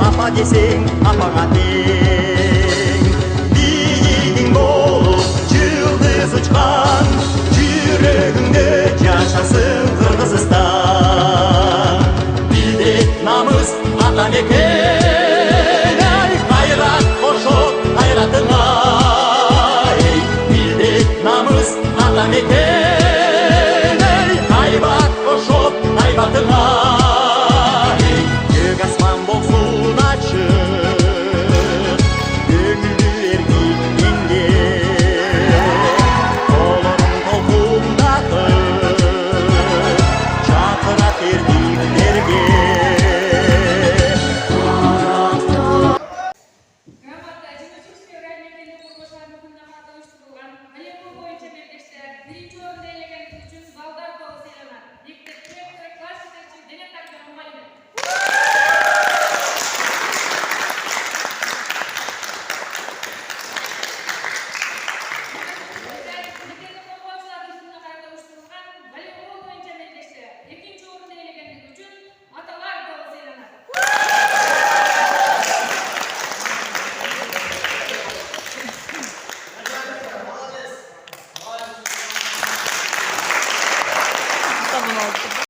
apa deseng apanga teng. Yiğidin bolup yıldız uçkan, yüreğinde yaşasın Kırgızistan. Bildek namız ata meken, ay hayrat koşup hayratına. Bildek namız ata meken, ay haybat koşup haybatına. Gök asman bolsun açık, gönüllü erkekinde kolorun topundadır, çatırat erdiklerge. Грамота Жемчужский районындагы курулуштардын күнүнө катташып алемі боюнча мектептер биринчи орунду ээлегендиги үчүн балдар тобу сыйланат. Мектепте класс жетекчи дене тартуу мугалими. Мектептин окуучулардын күнүнө карата уюштурулган волейбол боюнча мектептер экинчи орунду ээлегендиги үчүн аталар тобу сыйланат. Tamam oldu.